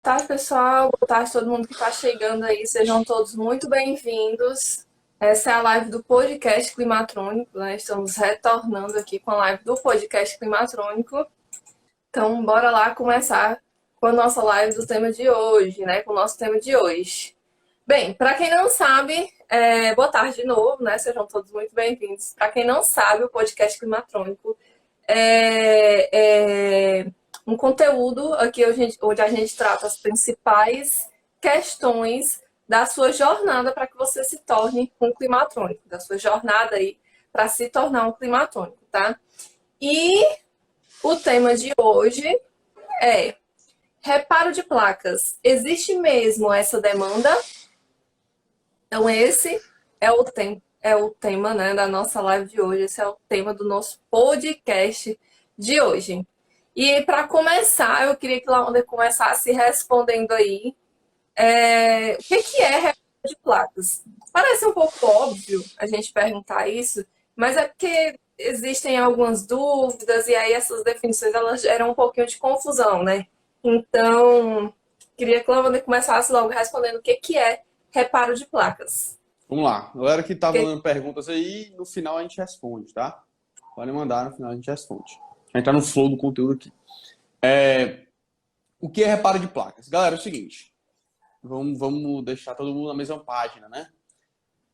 Tarde, pessoal. Boa tarde, todo mundo que está chegando aí. Sejam todos muito bem-vindos. Essa é a live do podcast Climatrônico, né? Estamos retornando aqui com a live do podcast Climatrônico. Então, bora lá começar com a nossa live do tema de hoje, né? Com o nosso tema de hoje. Bem, para quem não sabe, boa tarde de novo, né? Sejam todos muito bem-vindos. Para quem não sabe, o podcast Climatrônico é um conteúdo aqui onde a gente trata as principais questões da sua jornada para que você se torne um climatrônico, da sua jornada aí para se tornar um climatrônico, tá? E o tema de hoje é reparo de placas. Existe mesmo essa demanda? Então esse é o tema, né, da nossa live de hoje. Esse é o tema do nosso podcast de hoje. E para começar, eu queria que Launda começasse respondendo aí o que é reparo de placas. Parece um pouco óbvio a gente perguntar isso, mas é porque existem algumas dúvidas e aí essas definições elas geram um pouquinho de confusão, né? Então, queria que Launda começasse logo respondendo o que é reparo de placas. Vamos lá. Galera que tá Porque mandando perguntas aí, no final a gente responde, tá? Pode mandar, no final a gente responde. A gente tá no flow do conteúdo aqui. O que é reparo de placas? Galera, é o seguinte. Vamos deixar todo mundo na mesma página, né?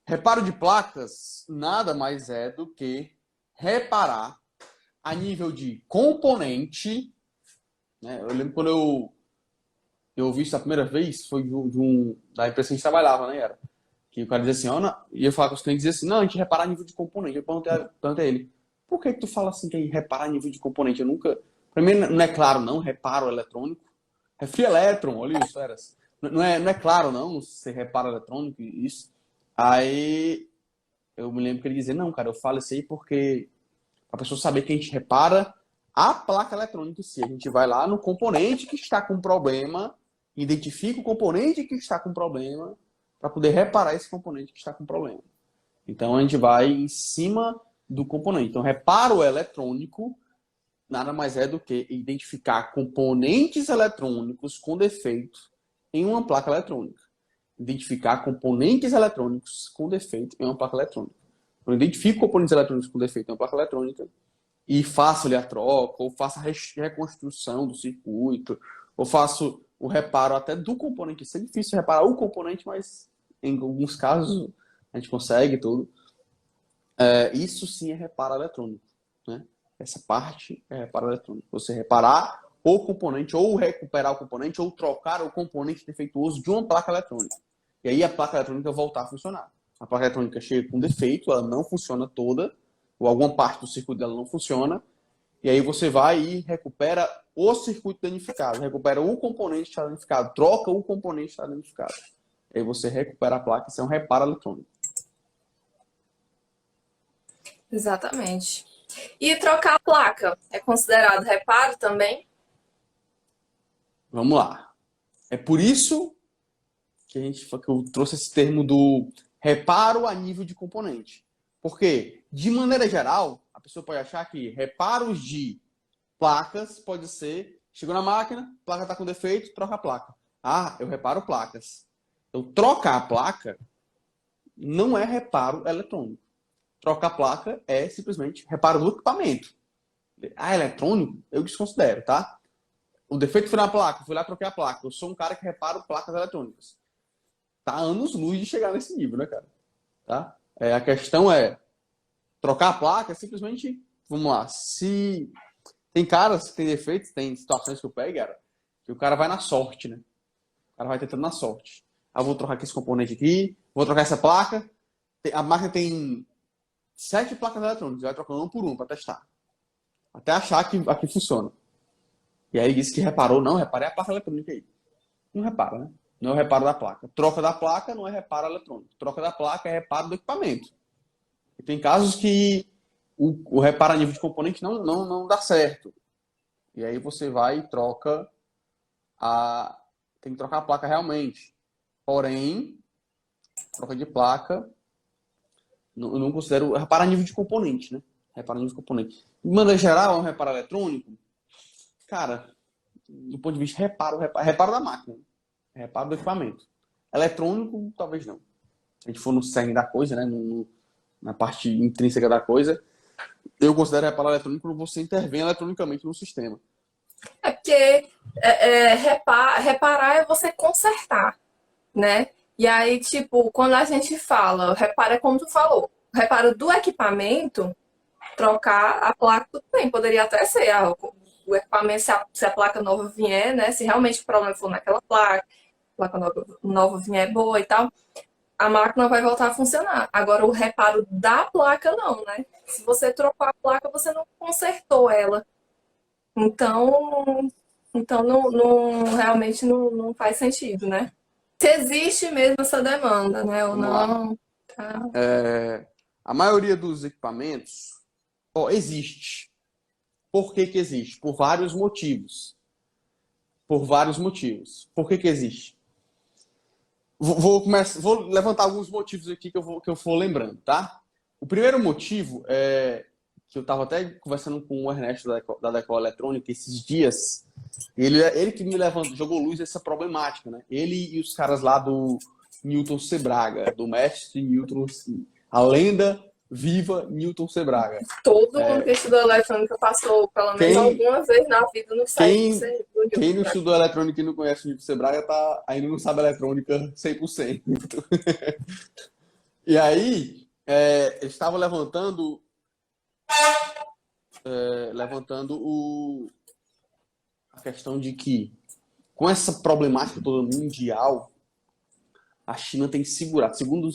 Reparo de placas nada mais é do que reparar a nível de componente, né? Eu lembro quando eu ouvi isso a primeira vez, foi da empresa que a gente trabalhava, né? Que o cara dizia assim, ó, e eu falava com os clientes e dizia assim, não, a gente repara nível de componente. Eu perguntei a ele, por que tu fala assim que repara nível de componente? Eu nunca. Pra mim não é claro, não, reparo eletrônico. É free electron, olha isso, eras. Não é claro, não, você repara eletrônico, isso. Aí eu me lembro que ele dizia, não, cara, eu falo isso aí porque a pessoa saber que a gente repara a placa eletrônica em si. A gente vai lá no componente que está com problema, identifica o componente que está com problema, para poder reparar esse componente que está com problema. Então a gente vai em cima do componente. Então, reparo eletrônico nada mais é do que identificar componentes eletrônicos com defeito em uma placa eletrônica. Identificar componentes eletrônicos com defeito em uma placa eletrônica. Eu identifico componentes eletrônicos com defeito em uma placa eletrônica e faço-lhe a troca, ou faço a reconstrução do circuito, ou faço o reparo até do componente. Isso é difícil reparar o componente, mas em alguns casos a gente consegue tudo. Isso sim é reparo eletrônico, né? Essa parte é reparo eletrônico. Você reparar o componente, ou recuperar o componente, ou trocar o componente defeituoso de uma placa eletrônica. E aí a placa eletrônica voltar a funcionar. A placa eletrônica chega com defeito, ela não funciona toda, ou alguma parte do circuito dela não funciona, e aí você vai e recupera o circuito danificado, recupera o componente que está danificado, troca o componente que está danificado. Aí você recupera a placa, isso é um reparo eletrônico. exatamente. E trocar a placa é considerado reparo também? Vamos lá. É por isso que eu trouxe esse termo do reparo a nível de componente. Porque, de maneira geral, a pessoa pode achar que reparos de placas pode ser, chegou na máquina, placa está com defeito, troca a placa. Ah, eu reparo placas. Então, trocar a placa não é reparo eletrônico. Trocar a placa é simplesmente reparo do equipamento. Ah, eletrônico? Eu desconsidero, tá? O defeito foi na placa, fui lá troquei a placa. Eu sou um cara que reparo placas eletrônicas. Tá anos-luz de chegar nesse nível, né, cara? Tá? A questão é trocar a placa, é simplesmente, vamos lá, se tem caras que tem defeitos, tem situações que eu pego, cara, que o cara vai na sorte, né? O cara vai tentando na sorte. Ah, vou trocar aqui esse componente aqui, vou trocar essa placa. A máquina tem 7 placas eletrônicas, vai trocando uma por uma para testar. Até achar que aqui funciona. E aí disse que reparou, não, reparei a placa eletrônica aí. Não repara, né? Não é o reparo da placa. Troca da placa não é reparo eletrônico. Troca da placa é reparo do equipamento. E tem casos que o reparo a nível de componente não dá certo. E aí você vai e troca a. Tem que trocar a placa realmente. Porém, troca de placa, eu não considero reparo a nível de componente, né? Reparo a nível de componente. De maneira geral, é um reparo eletrônico. Cara, do ponto de vista de reparo da máquina, reparo do equipamento. Eletrônico, talvez não. Se a gente for no cerne da coisa, né, na parte intrínseca da coisa, eu considero reparo eletrônico quando você intervém eletronicamente no sistema. É porque reparar é você consertar, né? E aí, tipo, quando a gente fala, repara é como tu falou, reparo do equipamento, trocar a placa, tudo bem, poderia até ser o equipamento, se a placa nova vier, né? Se realmente o problema for naquela placa, a placa nova vier boa e tal, a máquina vai voltar a funcionar. Agora, o reparo da placa, não, né? Se você trocou a placa, você não consertou ela. Então, realmente não faz sentido, né? Se existe mesmo essa demanda, né? Ou Vamos lá. não. Tá. A maioria dos equipamentos existe. Por que que existe? Por vários motivos. Por vários motivos. Por que que existe? Vou levantar alguns motivos aqui que eu for lembrando, tá? O primeiro motivo é que eu estava até conversando com o Ernesto da Decol Eletrônica esses dias. Ele que me jogou luz essa problemática, né? Ele e os caras lá do Newton Sebraga, do mestre Newton, a lenda viva Newton Sebraga. Todo mundo que estudou eletrônica passou, pelo menos alguma vez na vida, no site do Newton. Quem não estudou eletrônica e não conhece o Newton Sebraga ainda não sabe eletrônica 100%. E aí, ele estava levantando a questão de que, com essa problemática toda mundial, a China tem segurado, segundo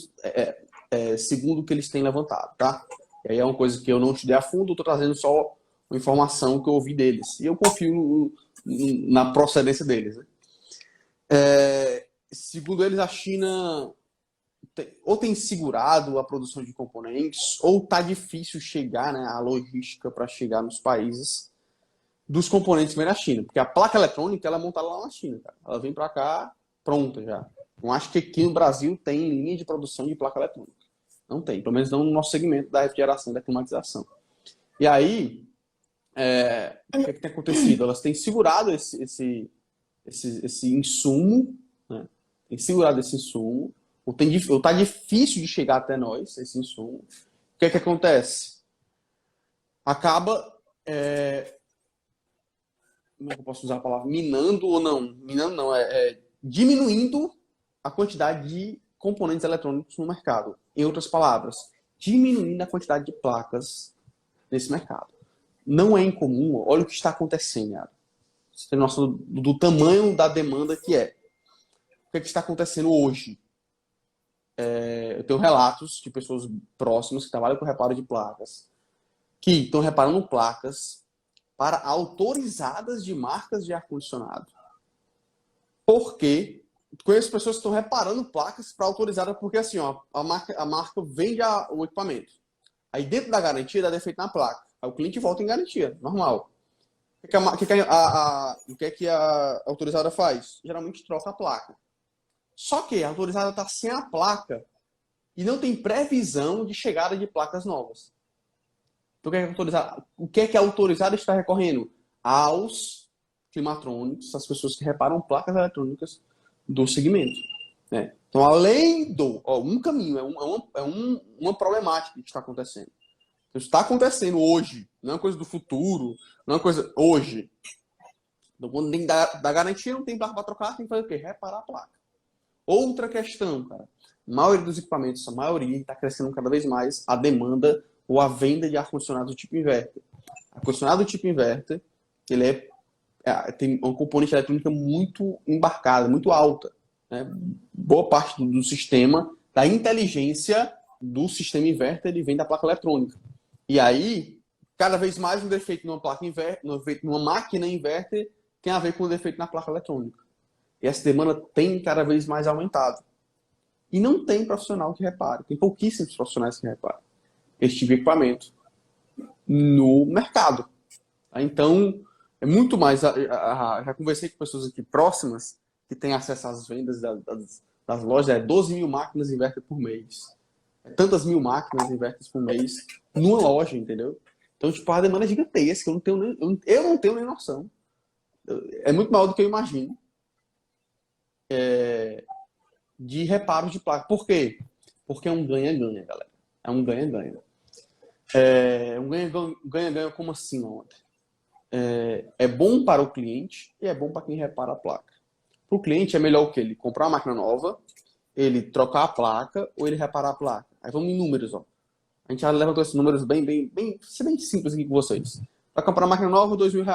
o que eles têm levantado, tá? E aí é uma coisa que eu não estudei a fundo, estou trazendo só uma informação que eu ouvi deles. E eu confio na procedência deles. Né? Segundo eles, a China ou tem segurado a produção de componentes, ou está difícil chegar, né, a logística para chegar nos países dos componentes que vem da China. Porque a placa eletrônica ela é montada lá na China, cara. Ela vem para cá pronta já. Não acho que aqui no Brasil tem linha de produção de placa eletrônica. Não tem, pelo menos não no nosso segmento da refrigeração e da climatização. E aí, o que tem acontecido? Elas têm segurado esse insumo, né? Tem segurado esse insumo, ou está difícil de chegar até nós, esse insumo. O que acontece? Acaba, como é que eu posso usar a palavra? Minando ou não? Minando não, diminuindo a quantidade de componentes eletrônicos no mercado. Em outras palavras, diminuindo a quantidade de placas nesse mercado. Não é incomum, olha o que está acontecendo, Yara. Você tem noção do tamanho da demanda que é. O que está acontecendo hoje? Eu tenho relatos de pessoas próximas que trabalham com reparo de placas, que estão reparando placas para autorizadas de marcas de ar-condicionado. Porque conheço pessoas que estão reparando placas para autorizadas porque assim, a marca vende o equipamento. Aí dentro da garantia dá defeito na placa. Aí o cliente volta em garantia, normal. O que a autorizada faz? Geralmente troca a placa. Só que a autorizada está sem a placa e não tem previsão de chegada de placas novas. Então, o que é que a autorizada está recorrendo? Aos climatrônicos, as pessoas que reparam placas eletrônicas do segmento. Né? Então, além um caminho, uma problemática que está acontecendo. Então, isso está acontecendo hoje, não é uma coisa do futuro, não é uma coisa hoje. Então, quando tem da garantia, não tem placa para trocar, tem que fazer o quê? Reparar a placa. Outra questão, cara. A maioria dos equipamentos, a maioria está crescendo cada vez mais a demanda ou a venda de ar-condicionado do tipo inverter. Ar-condicionado do tipo inverter, ele tem uma componente eletrônica muito embarcada, muito alta. Né? Boa parte do sistema, da inteligência do sistema inverter, ele vem da placa eletrônica. E aí, cada vez mais um defeito numa máquina inverter tem a ver com o defeito na placa eletrônica. E essa demanda tem cada vez mais aumentado. E não tem profissional que repare. Tem pouquíssimos profissionais que reparam esse tipo de equipamento no mercado. Então, é muito mais... Já conversei com pessoas aqui próximas que têm acesso às vendas das lojas. 12 mil máquinas inverter por mês. Tantas mil máquinas inverter por mês numa loja, entendeu? Então, tipo, a demanda é gigantesca. Eu não tenho nem noção. é muito maior do que eu imagino, de reparos de placa. Por quê? Porque é um ganha-ganha, galera. É um ganha-ganha. É um ganha-ganha como assim, ontem? É bom para o cliente e é bom para quem repara a placa. Para o cliente é melhor o quê? Ele comprar uma máquina nova, ele trocar a placa ou ele reparar a placa. Aí vamos em números, ó. A gente já levantou esses números bem simples aqui com vocês. Vai comprar uma máquina nova, R$ 2.000.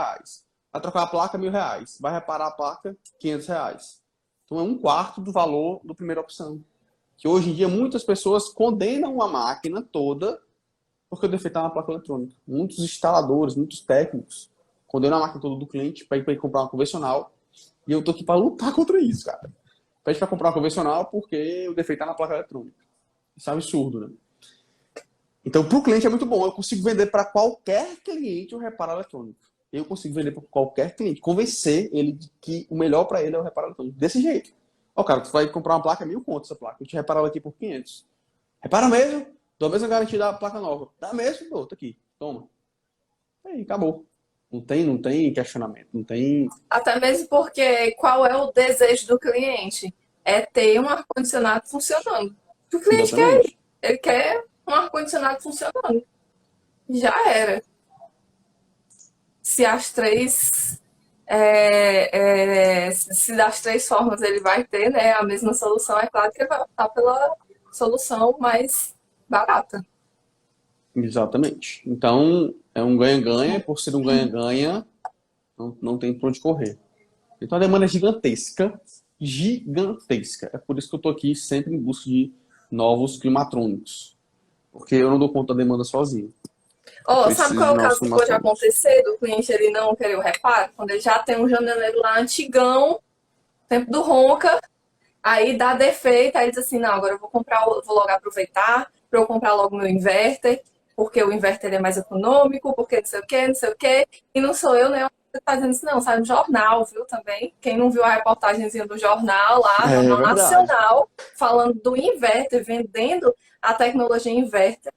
Vai trocar a placa, R$ 1.000. Vai reparar a placa, R$ 500. Então é um quarto do valor da primeira opção. Que hoje em dia muitas pessoas condenam a máquina toda porque o defeito está na placa eletrônica. Muitos instaladores, muitos técnicos condenam a máquina toda do cliente para ir comprar uma convencional. E eu tô aqui para lutar contra isso, cara. Pede para comprar uma convencional porque o defeito está na placa eletrônica. Isso é um absurdo, né? Então, para o cliente é muito bom. Eu consigo vender para qualquer cliente o reparo eletrônico. Eu consigo vender para qualquer cliente. Convencer ele de que o melhor para ele é o reparo eletrônico. Desse jeito. Ó, cara, tu vai comprar uma placa, 1.000 conto essa placa. Eu te reparo ela aqui por 500. Repara mesmo? Dou a mesma garantia da placa nova. Dá mesmo? Dou, tá aqui. Toma. Aí, acabou. Não tem questionamento. Não tem... Até mesmo porque qual é o desejo do cliente? É ter um ar-condicionado funcionando. O cliente quer, Exatamente. ele quer um ar-condicionado funcionando. Já era. Se as três, se das três formas ele vai ter, né, a mesma solução, é claro que ele vai optar pela solução mais barata. Exatamente. Então, é um ganha-ganha. Por ser um ganha-ganha, não tem por onde correr. Então a demanda é gigantesca, gigantesca. É por isso que eu estou aqui sempre em busca de novos climatrônicos, porque eu não dou conta da demanda sozinho. Eu Oh, sabe preciso qual é de o novos caso que pode climatrônicos. acontecer do cliente ele não querer o reparo? Quando ele já tem um janeleiro lá antigão, tempo do ronca, aí dá defeito, aí diz assim, não, agora eu vou comprar, vou logo aproveitar para eu comprar logo meu inverter, porque o inverter é mais econômico, porque não sei o quê, e não sou eu, né? Você tá dizendo isso, não, sai no jornal, viu, também. Quem não viu a reportagenzinha do jornal lá, É Jornal verdade. Nacional, falando do inverter, vendendo a tecnologia inverter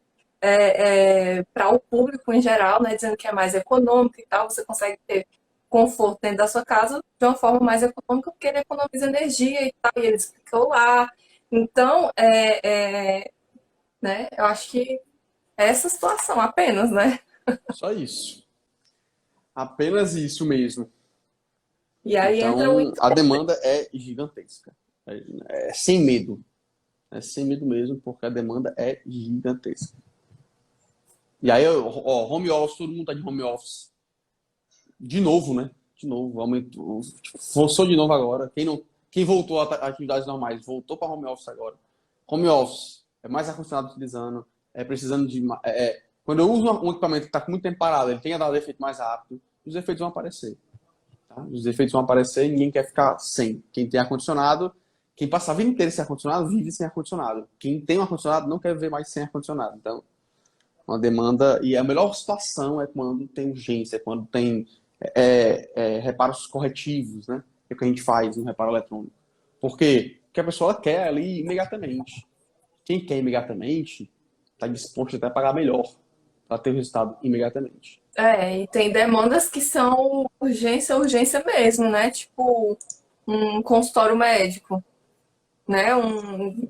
para o público em geral, né, dizendo que é mais econômico e tal, você consegue ter conforto dentro da sua casa de uma forma mais econômica, porque ele economiza energia e tal, e ele explicou lá. Então, né, eu acho que é essa situação apenas, né? Só isso. Apenas isso mesmo. E aí entra o. Então a demanda é gigantesca. É sem medo. É sem medo mesmo, porque a demanda é gigantesca. E aí, ó, home office, todo mundo tá de home office. De novo, né? De novo, aumentou. Tipo, forçou de novo agora. Quem voltou a atividades normais, voltou para home office agora. Home office, é mais ar-condicionado utilizando, é precisando de. Quando eu uso um equipamento que está com muito tempo parado, ele tem a dar efeito mais rápido, os efeitos vão aparecer. Tá? Os efeitos vão aparecer e ninguém quer ficar sem. Quem tem ar-condicionado, quem passa a vida inteira sem ar-condicionado, vive sem ar-condicionado. Quem tem um ar-condicionado não quer viver mais sem ar-condicionado. Então, uma demanda. E a melhor situação é quando tem urgência, é quando tem reparos corretivos, né? Que é o que a gente faz no reparo eletrônico. Por quê? Porque a pessoa quer ali imediatamente. Quem quer imediatamente está disposto até a pagar melhor para ter o resultado imediatamente. E tem demandas que são urgência, urgência mesmo, né? Tipo, um consultório médico, né?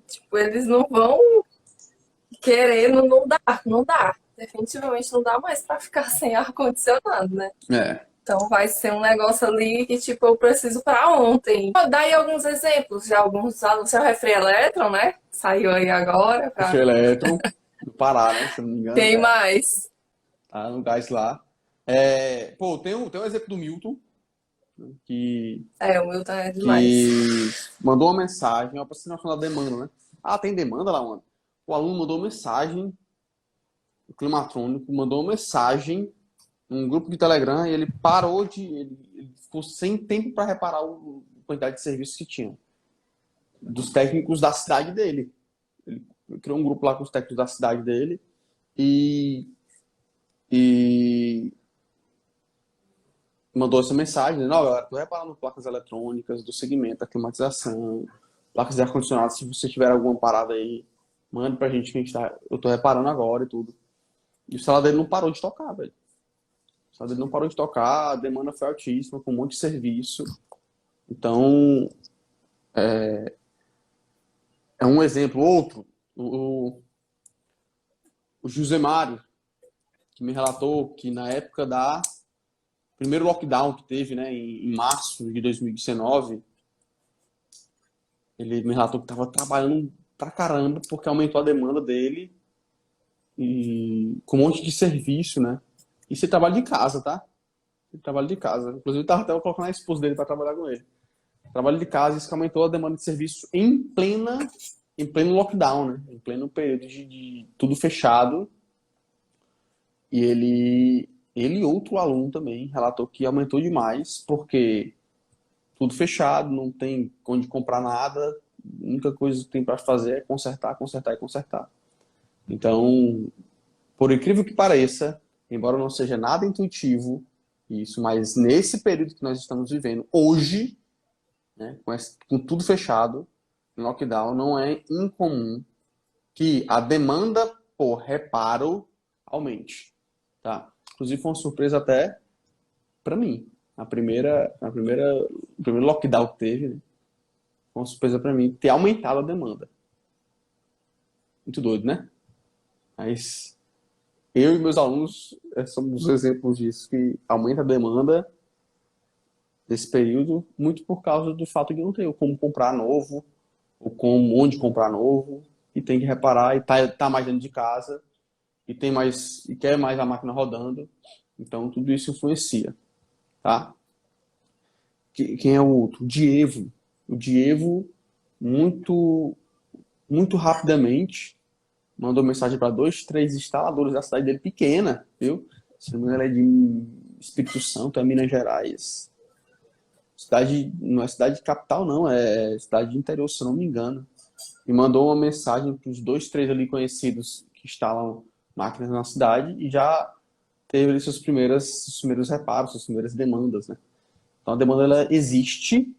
Tipo, eles não vão querer, não dá, não dá. Definitivamente não dá mais para ficar sem ar-condicionado, né? É. Então vai ser um negócio ali que, tipo, eu preciso para ontem. Vou dar aí alguns exemplos de alguns alunos. Seu refri Eletron, né? Saiu aí agora. Esse elétron do Pará, né? Se eu não me engano, Quem mais? tá no gás lá. Pô, tem um exemplo do Milton, que, O Milton é demais. que mandou uma mensagem, ó, para você da demanda, né? Ah, tem demanda lá, mano. O aluno mandou uma mensagem, o climatrônico mandou uma mensagem num grupo de Telegram e ele parou de. Ele ficou sem tempo para reparar a quantidade de serviços que tinha. Dos técnicos da cidade dele. Ele criou um grupo lá com os técnicos da cidade dele e, e mandou essa mensagem, dizendo, ó, galera, tô reparando placas eletrônicas do segmento da climatização, placas de ar-condicionado, se você tiver alguma parada aí, mande pra gente que eu tô reparando agora e tudo. E o celular dele não parou de tocar, velho. O celular dele não parou de tocar, a demanda foi altíssima, com um monte de serviço. Então, é um exemplo. Outro, o José Mário, que me relatou que na época da primeiro lockdown que teve, né, em março de 2019, ele me relatou que estava trabalhando pra caramba porque aumentou a demanda dele e com um monte de serviço, né? E você trabalha de casa, tá? Ele trabalha de casa. Inclusive, tava até colocando a esposa dele para trabalhar com ele. Trabalho de casa, isso que aumentou a demanda de serviço em pleno lockdown, né? Em pleno período de tudo fechado. E ele e outro aluno também relatou que aumentou demais, porque tudo fechado, não tem onde comprar nada, a única coisa que tem para fazer é consertar, consertar e consertar. Então, por incrível que pareça, embora não seja nada intuitivo isso, mas nesse período que nós estamos vivendo, hoje, né, com tudo fechado, em lockdown, não é incomum que a demanda por reparo aumente, tá? Inclusive foi uma surpresa até para mim. O primeiro lockdown que teve, né, foi uma surpresa para mim ter aumentado a demanda. Muito doido, né? Mas eu e meus alunos somos exemplos disso, que aumenta a demanda nesse período, muito por causa do fato de não ter como comprar novo, ou como onde comprar novo, e tem que reparar, e tá mais dentro de casa, e quer mais a máquina rodando. Então, tudo isso influencia, tá? Quem é o outro? O Diego. O Diego, muito, muito rapidamente, mandou mensagem para 2, 3 instaladores da cidade dele, pequena, viu? Se não me engano, ela é de Espírito Santo, é Minas Gerais. Não é cidade capital, não, é cidade de interior, se eu não me engano. E mandou uma mensagem para os 2, 3 ali conhecidos que instalam máquinas na cidade e já teve ali seus primeiros reparos, suas primeiras demandas, né? Então a demanda ela existe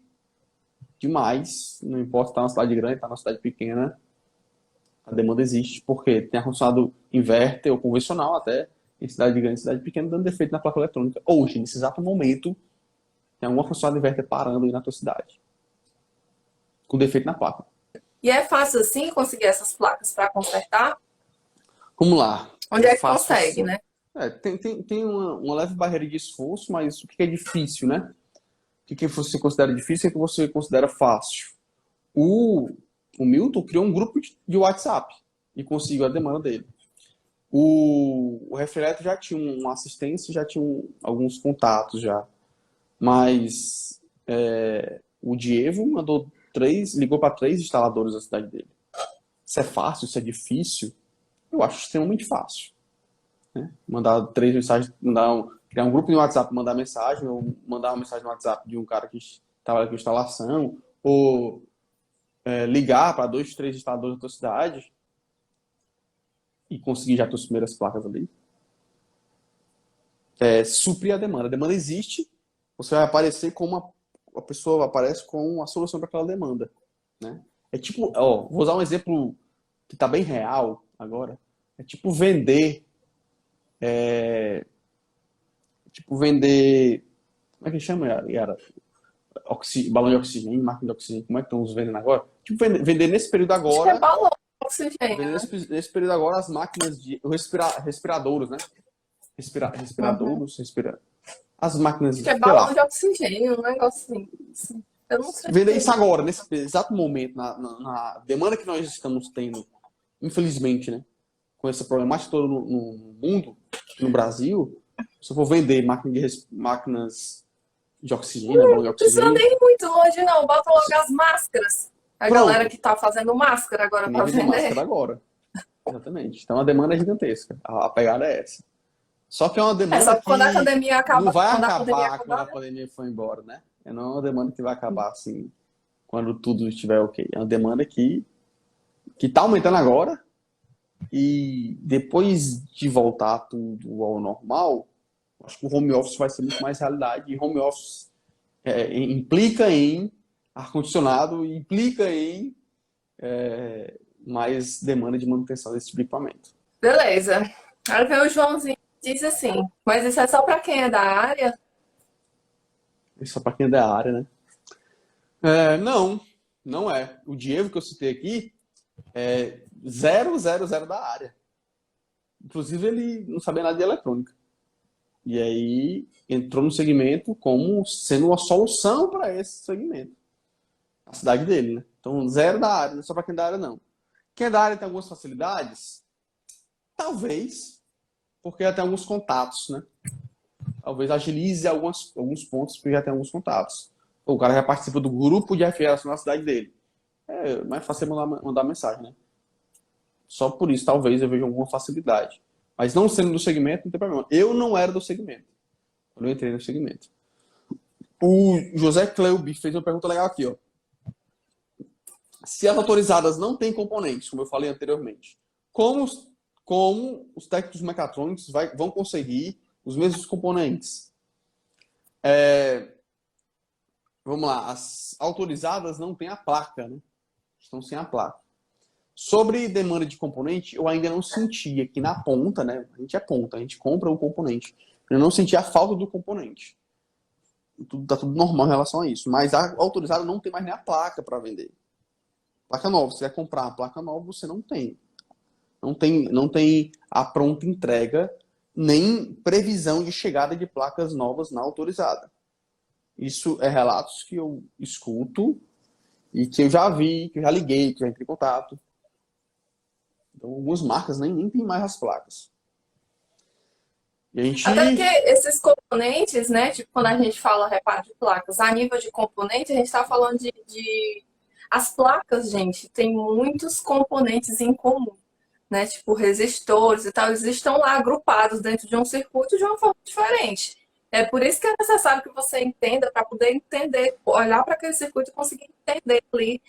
demais, não importa se está na cidade grande, está na cidade pequena, a demanda existe porque tem ar-condicionado inverter ou convencional até em cidade grande, cidade pequena, dando defeito na placa eletrônica. Hoje, nesse exato momento, tem algum ar-condicionado inverter parando aí na tua cidade, com defeito na placa. E é fácil assim conseguir essas placas para consertar? Vamos lá. Onde é que Fácil consegue, assim. né? Tem uma leve barreira de esforço, mas o que é difícil, né? O que você considera difícil e o que você considera fácil. O Milton criou um grupo de WhatsApp e conseguiu a demanda dele. O Refleto já tinha uma assistência, já tinha alguns contatos já. Mas o Diego ligou para 3 instaladores da cidade dele. Isso é fácil, isso é difícil? Eu acho extremamente fácil. Né? Mandar 3 mensagens, criar um grupo no WhatsApp, mandar mensagem, ou mandar uma mensagem no WhatsApp de um cara que trabalha com instalação, ou ligar para 2, 3 instaladores da tua cidade e conseguir já as tuas primeiras placas ali. Suprir a demanda. A demanda existe, você vai aparecer como a pessoa aparece com a solução para aquela demanda. Né? É tipo, vou usar um exemplo que está bem real agora. É tipo vender. Como é que chama, Yara? Balão de oxigênio, máquina de oxigênio, como é que estão os vendendo agora? Tipo, vender nesse período Acho que é agora. balão de oxigênio, Vender né? nesse período agora as máquinas de respiradores, né? Respiradores, as máquinas, Acho que é sei balão lá. de oxigênio, um negócio assim. Eu não sei. Vender isso agora, nesse exato momento, na demanda que nós estamos tendo, infelizmente, né? Com essa problemática toda no mundo, no Brasil, se eu for vender máquinas de oxigênio, balão de Não precisa oxigênio, nem ir muito longe, não. Bota logo as máscaras. A galera pronto, que tá fazendo máscara agora tem que para vender máscara vender. agora. Exatamente. Então a demanda é gigantesca. A pegada é essa. Só que é uma demanda Só que que não vai quando a pandemia acabar quando a acabar, né? pandemia for embora, né? Não é uma demanda que vai acabar assim, quando tudo estiver ok. É uma demanda que está aumentando agora e depois de voltar tudo ao normal, acho que o home office vai ser muito mais realidade. E home office implica em ar-condicionado, implica em mais demanda de manutenção desse tipo de equipamento. Beleza. Agora vem o Joãozinho. Diz assim, mas isso é só para quem é da área? Isso é para quem é da área, né? Não, não é. O Diego que eu citei aqui é 000 da área. Inclusive, ele não sabia nada de eletrônica. E aí entrou no segmento como sendo uma solução para esse segmento. A cidade dele, né? Então, zero da área, não é só para quem é da área, não. Quem é da área tem algumas facilidades? Talvez, porque já tem alguns contatos, né? Talvez agilize alguns pontos, porque já tem alguns contatos. O cara já participa do grupo de refrigeração na cidade dele. É mais fácil mandar mensagem, né? Só por isso, talvez, eu veja alguma facilidade. Mas não sendo do segmento, não tem problema. Eu não era do segmento. Quando eu entrei no segmento. O José Cleubi fez uma pergunta legal aqui, ó. Se as autorizadas não têm componentes, como eu falei anteriormente, como os técnicos mecatrônicos vão conseguir os mesmos componentes? Vamos lá, as autorizadas não têm a placa, né? Estão sem a placa. Sobre demanda de componente, eu ainda não senti aqui na ponta, né? A gente é ponta, a gente compra o componente. Eu não senti a falta do componente. Tá tudo normal em relação a isso. Mas a autorizada não tem mais nem a placa para vender. Placa nova, se você quer comprar uma placa nova, você não tem. Não tem a pronta entrega, nem previsão de chegada de placas novas na autorizada. Isso é relatos que eu escuto e que eu já vi, que eu já liguei, que já entrei em contato. Então, algumas marcas nem tem mais as placas. E a Até porque gente... esses componentes, né? Tipo, quando a gente fala reparo de placas, a nível de componente, a gente está falando As placas, gente, tem muitos componentes em comum, né? Tipo, resistores e tal, eles estão lá agrupados dentro de um circuito de uma forma diferente. É por isso que é necessário que você entenda, para poder entender, olhar para aquele circuito e conseguir entender ali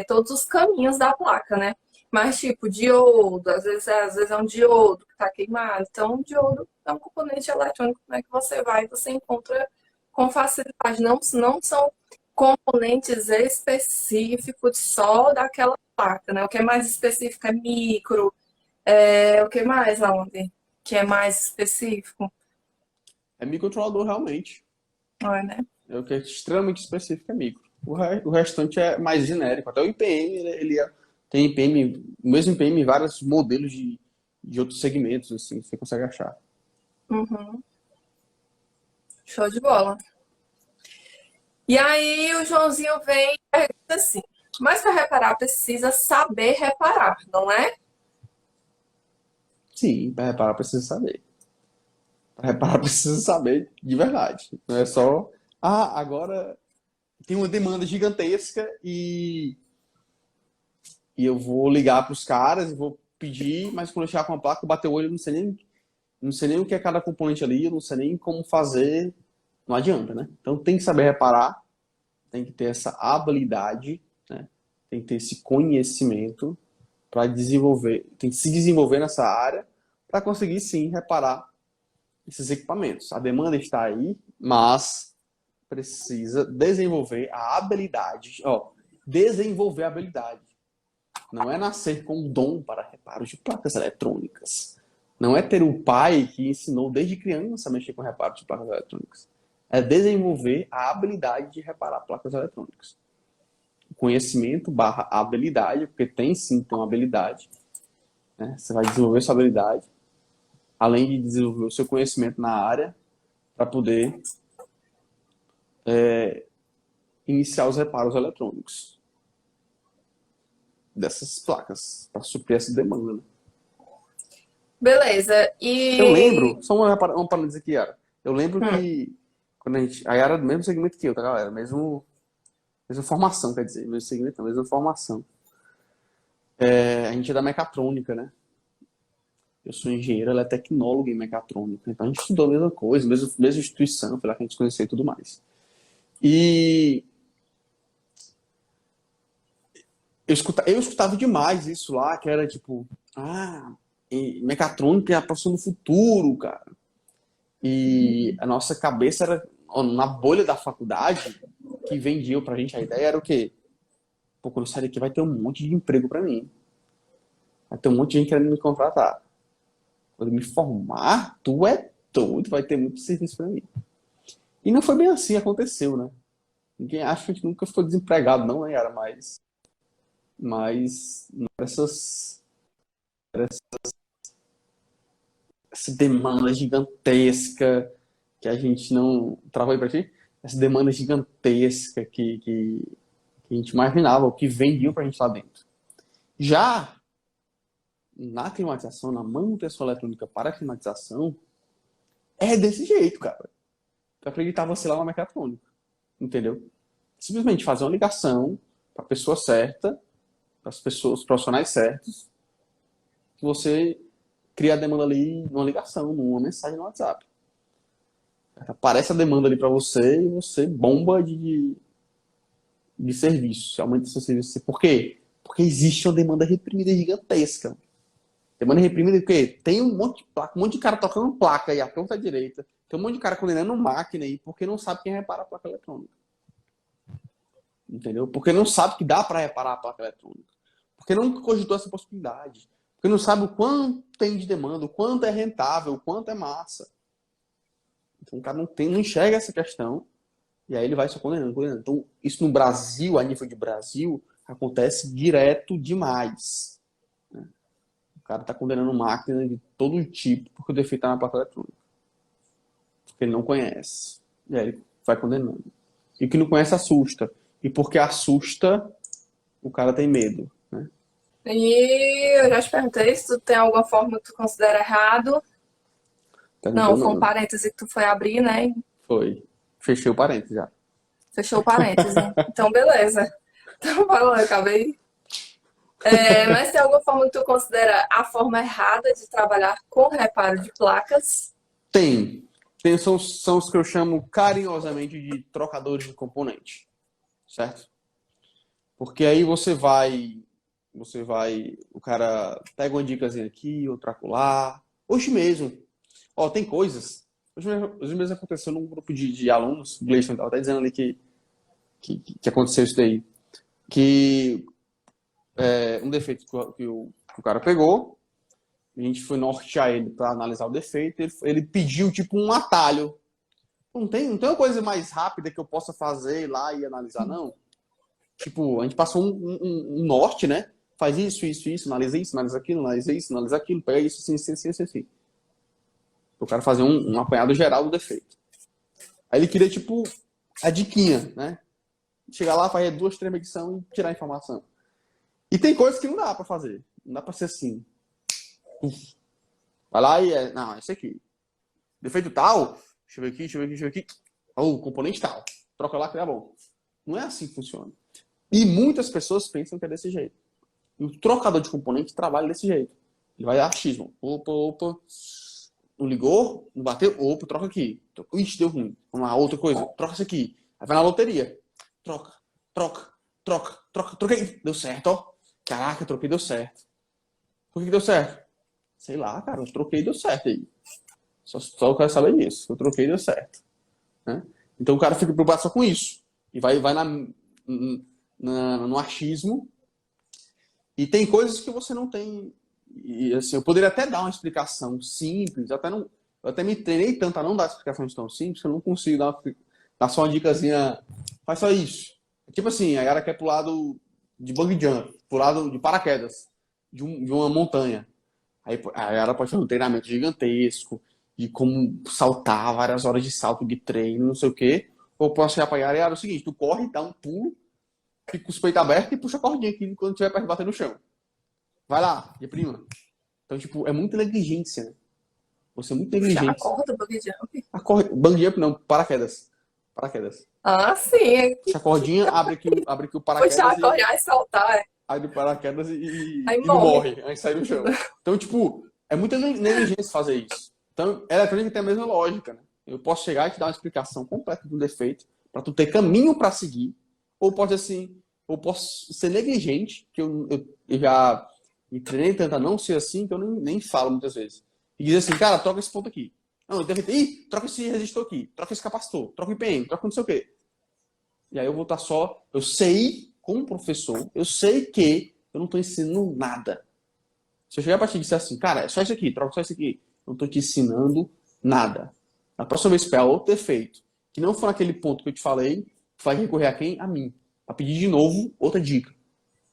todos os caminhos da placa, né? Mas, tipo, diodo, às vezes é um diodo que está queimado. Então, o diodo é um componente eletrônico, né, que você encontra com facilidade. Não são componentes específicos só daquela placa, né? O que é mais específico é micro, o que mais, aonde? Que é mais específico, É microcontrolador, realmente. não é, né? É o que é extremamente específico, é micro. O restante é mais genérico. Até o IPM, tem IPM, o mesmo IPM em vários modelos de outros segmentos, assim, você consegue achar. Uhum. Show de bola. E aí o Joãozinho vem e pergunta assim, mas para reparar precisa saber reparar, não é? Sim, para reparar precisa saber. Para reparar precisa saber de verdade. Não é só, agora tem uma demanda gigantesca e eu vou ligar para os caras e vou pedir, mas quando eu chegar com a placa, eu bater o olho, eu não sei nem o que é cada componente ali, eu não sei nem como fazer, não adianta, né? Então tem que saber reparar, tem que ter essa habilidade, né? Tem que ter esse conhecimento para desenvolver, tem que se desenvolver nessa área para conseguir sim reparar esses equipamentos. A demanda está aí, mas precisa desenvolver a habilidade, desenvolver a habilidade. Não é nascer com um dom para reparos de placas eletrônicas. Não é ter um pai que ensinou desde criança a mexer com reparos de placas eletrônicas. É desenvolver a habilidade de reparar placas eletrônicas. Conhecimento barra habilidade, porque tem sim, tem uma habilidade. Né? Você vai desenvolver sua habilidade, além de desenvolver o seu conhecimento na área, para poder iniciar os reparos eletrônicos dessas placas, para suprir essa demanda. Né? Beleza. Eu E lembro, só uma parênteses aqui, Yara. Eu lembro que quando a Yara é do mesmo segmento que eu, tá, galera? Mesma formação, quer dizer, mesmo segmento, não, mesma formação. A gente é da mecatrônica, né? Eu sou engenheiro, ela é tecnóloga em mecatrônica. Então a gente estudou a mesma coisa, mesma instituição, foi lá que a gente conheceu e tudo mais. E eu escutava demais isso lá, que era tipo, mecatrônica é a profissão do futuro, cara. E a nossa cabeça era na bolha da faculdade, que vendiam pra gente a ideia era o quê? Pô, quando eu sair daqui vai ter um monte de emprego pra mim. Vai ter um monte de gente querendo me contratar. Quando eu me formar, tu é doido, vai ter muito serviço pra mim. E não foi bem assim, aconteceu, né? Ninguém acha que a gente nunca foi desempregado, não, né, Yara? Mas essa demanda gigantesca que a gente não. Travou aí pra ti? Essa demanda gigantesca que a gente imaginava, o que vendiam pra gente lá dentro. Já na climatização, na manutenção eletrônica para a climatização, é desse jeito, cara. Tu acreditava, sei lá, na mecatrônica, entendeu? Simplesmente fazer uma ligação para a pessoa certa, para as pessoas, os profissionais certos, que você cria a demanda ali numa ligação, numa mensagem no WhatsApp. Aparece a demanda ali para você e você bomba de serviço, você aumenta o seu serviço. Por quê? Porque existe uma demanda reprimida gigantesca. Demanda reprimida porque tem um monte de placa, um monte de cara tocando placa aí à torta à direita, tem um monte de cara condenando máquina aí porque não sabe quem repara a placa eletrônica. Entendeu? Porque não sabe que dá para reparar a placa eletrônica. Porque não cogitou essa possibilidade. Porque não sabe o quanto tem de demanda, o quanto é rentável, o quanto é massa. Então o cara não enxerga essa questão e aí ele vai só condenando. Então isso no Brasil, a nível de Brasil, acontece direto demais. Né? O cara está condenando máquina de todo tipo porque o defeito está na placa eletrônica. Porque ele não conhece. E aí ele vai condenando. E o que não conhece assusta. E porque assusta, o cara tem medo. Né? E eu já te perguntei se tu tem alguma forma que tu considera errado. Não, foi um Não. parêntese que tu foi abrir, né? Foi. Fechei o parênteses já. Fechou o parêntese. Então, beleza. Então, vai lá, acabei. Mas tem alguma forma que tu considera a forma errada de trabalhar com reparo de placas? Tem. São os que eu chamo carinhosamente de trocadores de componente. Certo? Porque aí o cara pega uma dicasinha aqui, outra acolá. Hoje mesmo. Ó, tem coisas. Hoje mesmo aconteceu num grupo de alunos, o Gleison estava até dizendo ali que aconteceu isso daí. Que um defeito que o cara pegou, a gente foi nortear ele para analisar o defeito, ele pediu tipo um atalho. Não tem uma coisa mais rápida que eu possa fazer lá e analisar, não? Tipo, a gente passou um norte, né? Faz isso, analisa aquilo, pega isso, assim. O cara fazer um apanhado geral do defeito. Aí ele queria, tipo, a diquinha, né? Chegar lá, fazer 2, 3 medições e tirar a informação. E tem coisas que não dá pra fazer. Não dá pra ser assim. Vai lá e não, esse aqui. Defeito tal, deixa eu ver aqui. Oh, componente tal. Troca lá que dá bom. Não é assim que funciona. E muitas pessoas pensam que é desse jeito. E o trocador de componente trabalha desse jeito. Ele vai dar achismo. Opa. Não ligou? Não bateu? Opa, troca aqui. Ixi, deu ruim. Vamos lá, outra coisa. Troca isso aqui. Aí vai na loteria. Troquei. Deu certo, ó. Caraca, troquei, deu certo. Por que deu certo? Sei lá, cara. Eu troquei e deu certo aí. Só eu quero saber disso. Eu troquei e deu certo. Né? Então o cara fica preocupado só com isso. E vai no achismo. E tem coisas que você não tem. E assim, eu poderia até dar uma explicação simples, eu até me treinei tanto a não dar explicações tão simples que eu não consigo dar só uma dicasinha, faz só isso. Tipo assim, a Yara quer pular de bungee jump, pular de paraquedas de uma montanha. Aí a Yara pode fazer um treinamento gigantesco de como saltar, várias horas de salto de treino, não sei o quê. Ou eu posso chegar pra Yara, Yara, é o seguinte, tu corre, dá um pulo, fica com os peitos abertos e puxa a cordinha aqui quando tiver perto de bater no chão. Vai lá, de prima. Então, tipo, é muita negligência, né? Você é muito negligente. Já acorda o bungee jump? Bungee jump não, paraquedas. Paraquedas. Ah, sim. Puxa a cordinha, abre aqui o paraquedas. Puxar a corda e saltar. Abre o paraquedas e Aí não morre. morre, aí sai do chão. Então, tipo, é muita negligência fazer isso. Então, a eletrônica tem a mesma lógica, né? Eu posso chegar e te dar uma explicação completa do defeito, para tu ter caminho para seguir, ou pode assim, ou posso ser negligente, que eu já me treinei tanto a não ser assim, que eu nem falo muitas vezes. E dizer assim, cara, troca esse ponto aqui. Não, troca esse resistor aqui, troca esse capacitor, troca o IPM, troca não sei o quê. E aí eu vou estar só, eu sei, como professor, eu sei que eu não estou ensinando nada. Se eu chegar para ti e disser assim, cara, é só isso aqui, troca só isso aqui, Não estou te ensinando nada. A próxima vez que pegar outro defeito, que não for naquele ponto que eu te falei, tu vai recorrer a quem? A mim. Para pedir de novo outra dica.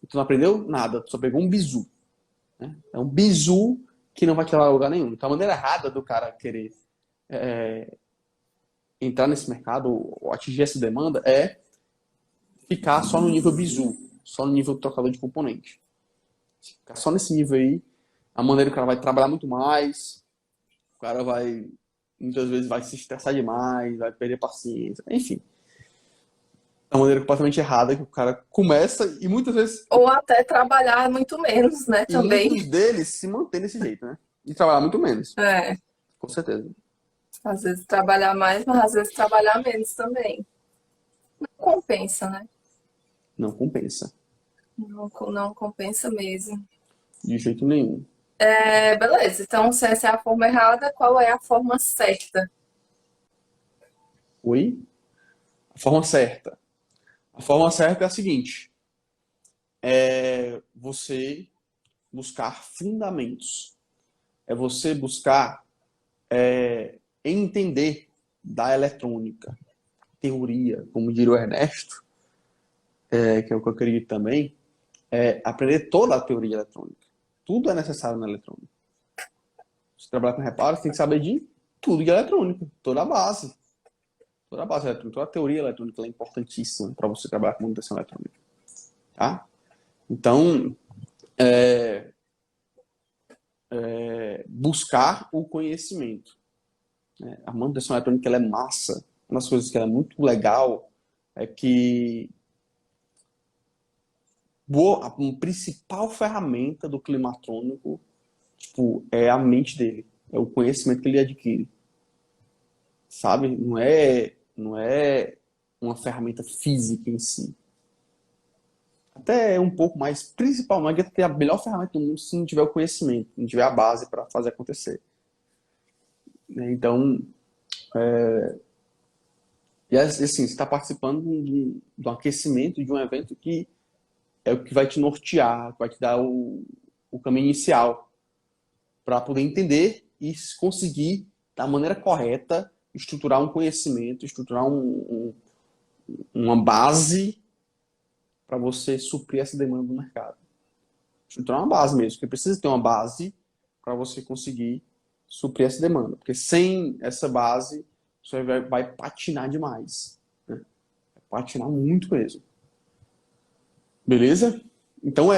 E tu não aprendeu nada, tu só pegou um bizu. Né? É um bizu que não vai te levar a lugar nenhum. Então a maneira errada do cara querer entrar nesse mercado ou atingir essa demanda é ficar só no nível bizu, só no nível trocador de componente. Se ficar só nesse nível aí, a maneira que o cara vai trabalhar muito mais, o cara vai, muitas vezes, vai se estressar demais, vai perder paciência, enfim. É uma maneira completamente errada que o cara começa e muitas vezes, Ou até trabalhar muito menos, né, e também. muitos deles se mantêm desse jeito, né? E trabalhar muito menos, É, com certeza. às vezes trabalhar mais, mas às vezes trabalhar menos também. Não compensa, né? Não compensa, Não compensa mesmo. de jeito nenhum. Beleza, então se essa é a forma errada, qual é a forma certa? Oi? A forma certa. A forma certa é a seguinte: é você buscar fundamentos. É você buscar entender da eletrônica, teoria, como diria o Ernesto, que é o que eu acredito também, aprender toda a teoria eletrônica. Tudo é necessário na eletrônica. Se trabalhar com reparo, você tem que saber de tudo de eletrônica, toda a base. Toda a base eletrônica, toda a teoria eletrônica é importantíssima para você trabalhar com manutenção eletrônica. Tá? Então, buscar o conhecimento. Né? A manutenção eletrônica ela é massa. Uma das coisas que ela é muito legal é que a principal ferramenta do climatrônico tipo, é a mente dele, é o conhecimento que ele adquire. Sabe? Não é uma ferramenta física em si. Até é um pouco mais, principalmente, não adianta ter a melhor ferramenta do mundo se não tiver o conhecimento, não tiver a base para fazer acontecer. Né? Então, e assim, você está participando de um aquecimento de um evento que é o que vai te nortear, vai te dar o caminho inicial para poder entender e conseguir, da maneira correta, estruturar um conhecimento, estruturar uma base para você suprir essa demanda do mercado. Estruturar uma base mesmo, porque precisa ter uma base para você conseguir suprir essa demanda. Porque sem essa base, você vai patinar demais. Né? Vai patinar muito mesmo. Beleza? Então,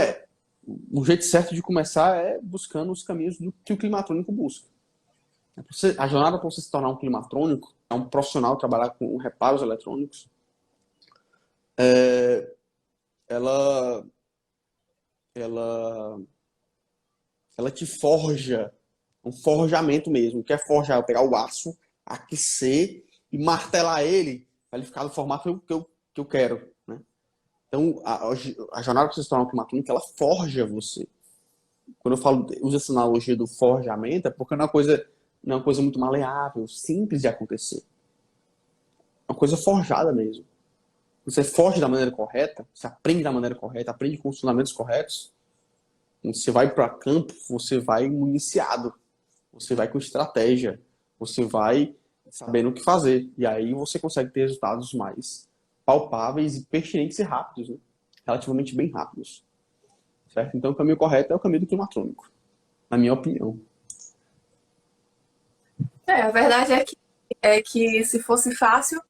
o jeito certo de começar é buscando os caminhos do que o climatrônico busca. A jornada para você se tornar um climatrônico, é um profissional trabalhar com reparos eletrônicos, ela te forja, um forjamento mesmo. Quer forjar, é pegar o aço, aquecer e martelar ele para ele ficar do formato que eu quero. Né? Então, a jornada para você se tornar um climatrônico, ela forja você. Quando eu falo, uso essa analogia do forjamento, é porque não é uma coisa muito maleável, simples de acontecer. É uma coisa forjada mesmo. Você forja da maneira correta, você aprende da maneira correta, aprende com os fundamentos corretos. Quando você vai para campo, você vai municiado, você vai com estratégia, você vai sabendo o que fazer. E aí você consegue ter resultados mais palpáveis e pertinentes e rápidos, né? Relativamente bem rápidos. Certo? Então o caminho correto é o caminho do climatrônico, na minha opinião. A verdade é que se fosse fácil,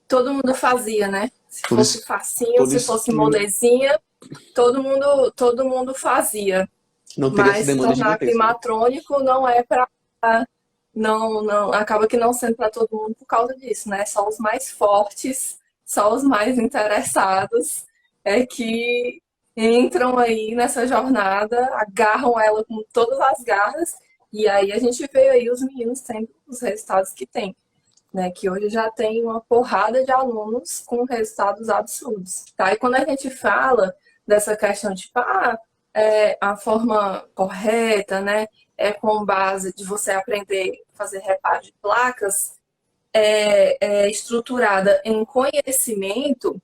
todo mundo fazia, né? Se Todo fosse esse, facinho, todo se esse fosse clima molezinha, todo mundo fazia. não teria essa Mas se demanda tornar gigantesca, né? climatrônico não é para não, acaba que não sendo para todo mundo por causa disso, né? Só os mais fortes, só os mais interessados é que entram aí nessa jornada, agarram ela com todas as garras, e aí a gente vê aí os meninos tendo os resultados que tem, né? Que hoje já tem uma porrada de alunos com resultados absurdos, tá? E quando a gente fala dessa questão de, a forma correta, né? Com base de você aprender a fazer reparo de placas, estruturada em conhecimento,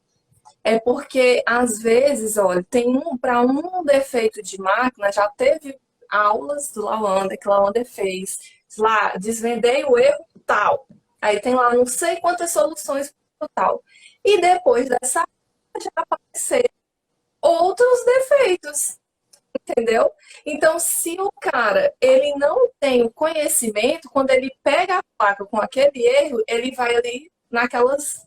é porque, às vezes, olha, tem para um defeito de máquina, já teve aulas do Lawander, que o Lawander fez. Lá, desvendei o erro tal. Aí tem lá não sei quantas soluções pro tal. E depois dessa já aparecer outros defeitos, entendeu? Então, se o cara ele não tem o conhecimento, quando ele pega a placa com aquele erro, ele vai ali naquelas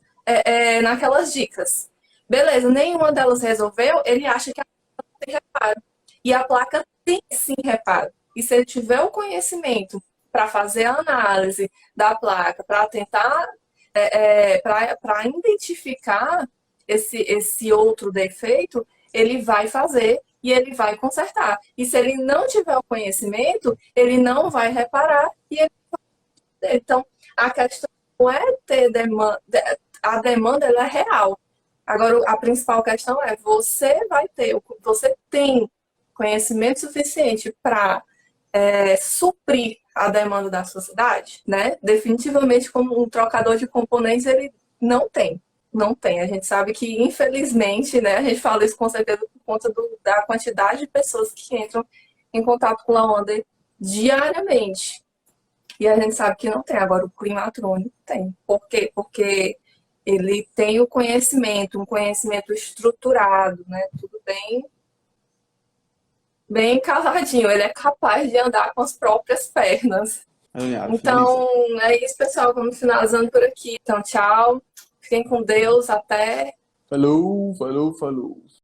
dicas. Beleza, nenhuma delas resolveu, ele acha que a placa não tem reparo. E a placa tem sim reparo. E se ele tiver o conhecimento para fazer a análise da placa, para tentar, para identificar esse outro defeito, ele vai fazer e ele vai consertar. E se ele não tiver o conhecimento, ele não vai reparar e ele vai. Então, a questão não é ter demanda, a demanda ela é real. Agora, a principal questão é você tem conhecimento suficiente para suprir a demanda da sociedade, né? Definitivamente, como um trocador de componentes, ele não tem. Não tem. A gente sabe que, infelizmente, né? A gente fala isso com certeza por conta da quantidade de pessoas que entram em contato com a Lawander diariamente. E a gente sabe que não tem. Agora, o climatrônico tem. Por quê? Porque ele tem o conhecimento, um conhecimento estruturado, né? Tudo bem casadinho. Ele é capaz de andar com as próprias pernas. Alinhado, finaliza. Então, é isso, pessoal. Vamos finalizando por aqui. Então, tchau. Fiquem com Deus. Até. Falou, falou, falou.